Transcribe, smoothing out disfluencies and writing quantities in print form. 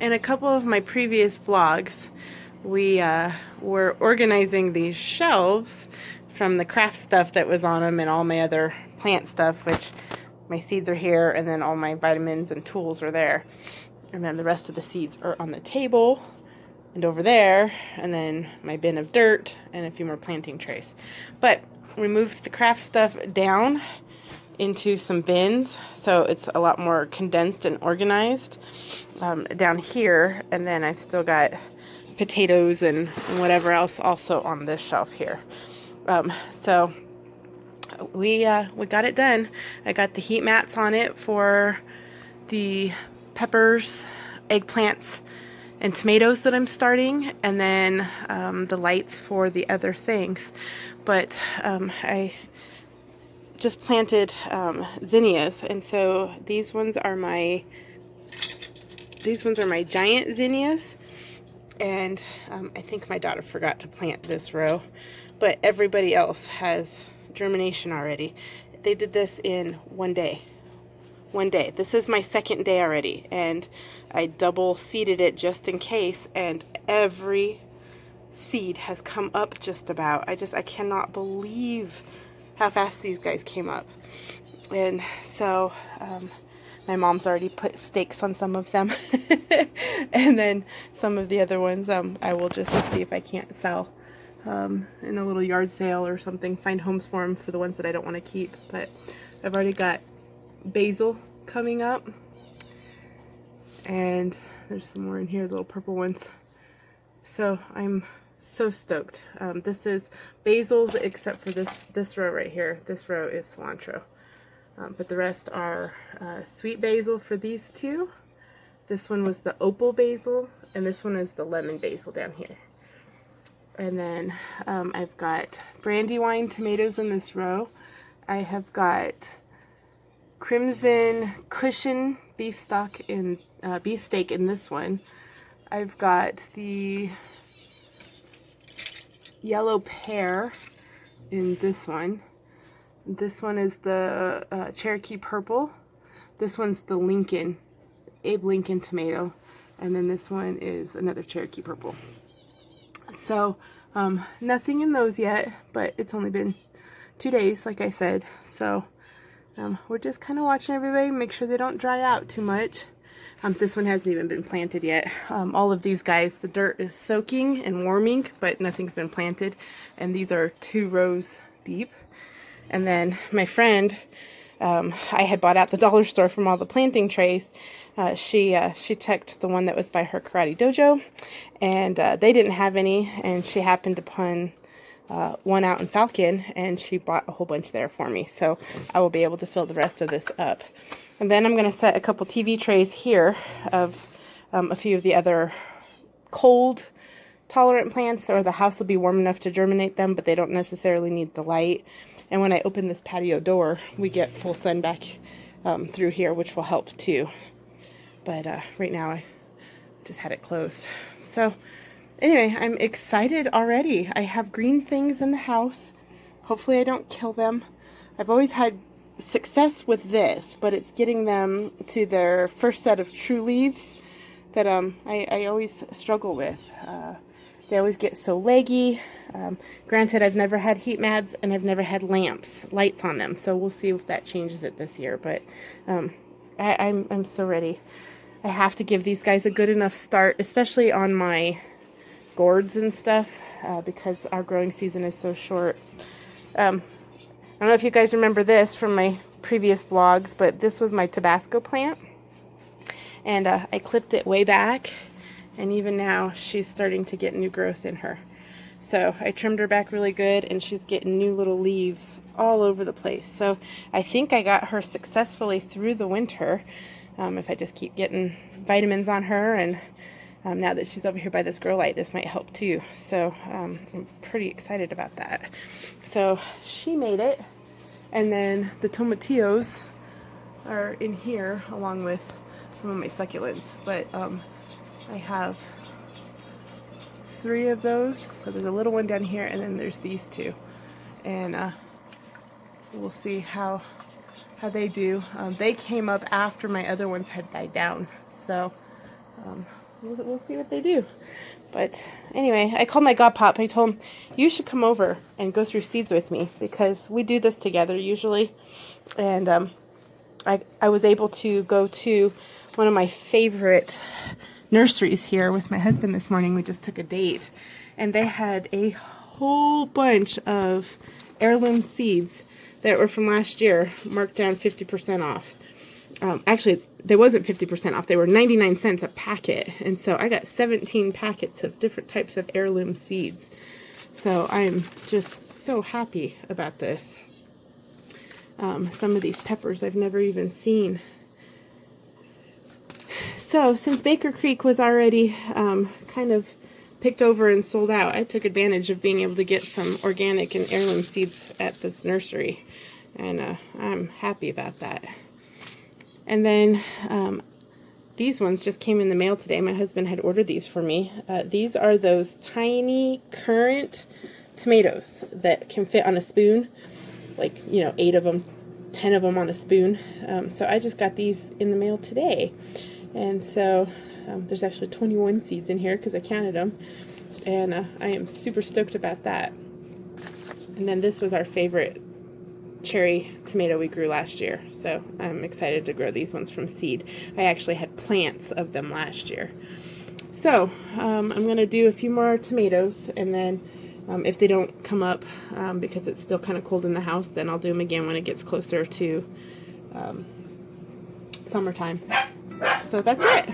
in a couple of my previous vlogs, we were organizing these shelves from the craft stuff that was on them and all my other plant stuff, which my seeds are here, and then all my vitamins and tools are there. And then the rest of the seeds are on the table and over there, and then my bin of dirt and a few more planting trays. But we moved the craft stuff down into some bins, so it's a lot more condensed and organized down here. And then I've still got potatoes and whatever else also on this shelf here. So we got it done. I got the heat mats on it for the peppers, eggplants, and tomatoes that I'm starting, and then the lights for the other things. But I just planted zinnias, and so these ones are my giant zinnias, and I think my daughter forgot to plant this row, but everybody else has germination already. They did this in one day. This is my second day already, and I double seeded it just in case, and every seed has come up just about. I cannot believe how fast these guys came up. And so my mom's already put stakes on some of them. And then some of the other ones I will just see if I can't sell in a little yard sale or something, find homes for them for the ones that I don't want to keep. But I've already got basil coming up, and there's some more in here, the little purple ones. So I'm so stoked. This is basils except for this row right here. This row is cilantro, but the rest are sweet basil for these two. This one was the opal basil, and this one is the lemon basil down here. And then I've got brandywine tomatoes in this row. I have got crimson cushion beef steak in this one. I've got the yellow pear in this one. This one is the Cherokee purple. This one's the Lincoln, Abe Lincoln tomato. And then this one is another Cherokee purple. So nothing in those yet, but it's only been 2 days, like I said. So we're just kind of watching everybody, make sure they don't dry out too much. This one hasn't even been planted yet. All of these guys, the dirt is soaking and warming, but nothing's been planted. And these are 2 rows deep. And then my friend, I had bought out the dollar store from all the planting trays. She checked the one that was by her karate dojo, and they didn't have any, and she happened upon one out in Falcon, and she bought a whole bunch there for me. So I will be able to fill the rest of this up. And then I'm going to set a couple TV trays here of a few of the other cold tolerant plants, or the house will be warm enough to germinate them, but they don't necessarily need the light. And when I open this patio door, we get full sun back through here, which will help too. But right now I just had it closed. So anyway, I'm excited already. I have green things in the house. Hopefully I don't kill them. I've always had success with this, but it's getting them to their first set of true leaves that I always struggle with. They always get so leggy. Granted, I've never had heat mats, and I've never had lights on them, so we'll see if that changes it this year. But I'm so ready. I have to give these guys a good enough start, especially on my gourds and stuff, because our growing season is so short. I don't know if you guys remember this from my previous vlogs, but this was my Tabasco plant, and I clipped it way back, and even now she's starting to get new growth in her. So I trimmed her back really good, and she's getting new little leaves all over the place. So I think I got her successfully through the winter, if I just keep getting vitamins on her, and now that she's over here by this grow light, this might help too. So I'm pretty excited about that. So she made it, and then the tomatillos are in here along with some of my succulents. But I have 3 of those. So there's a little one down here, and then there's these 2. And we'll see how they do. They came up after my other ones had died down. So we'll see what they do. But anyway, I called my godpop. I told him, you should come over and go through seeds with me, because we do this together usually. And I was able to go to one of my favorite nurseries here with my husband this morning. We just took a date, and they had a whole bunch of heirloom seeds that were from last year marked down 50% off. Actually, there wasn't 50% off. They were 99 cents a packet. And so I got 17 packets of different types of heirloom seeds. So I'm just so happy about this. Some of these peppers I've never even seen. So since Baker Creek was already kind of picked over and sold out, I took advantage of being able to get some organic and heirloom seeds at this nursery. And I'm happy about that. And then these ones just came in the mail today. My husband had ordered these for me. These are those tiny currant tomatoes that can fit on a spoon, like, 8 of them, 10 of them on a spoon. So I just got these in the mail today. And so there's actually 21 seeds in here because I counted them. And I am super stoked about that. And then this was our favorite cherry tomato we grew last year, so I'm excited to grow these ones from seed. I actually had plants of them last year. So I'm going to do a few more tomatoes, and then if they don't come up because it's still kind of cold in the house, then I'll do them again when it gets closer to summertime. So that's it.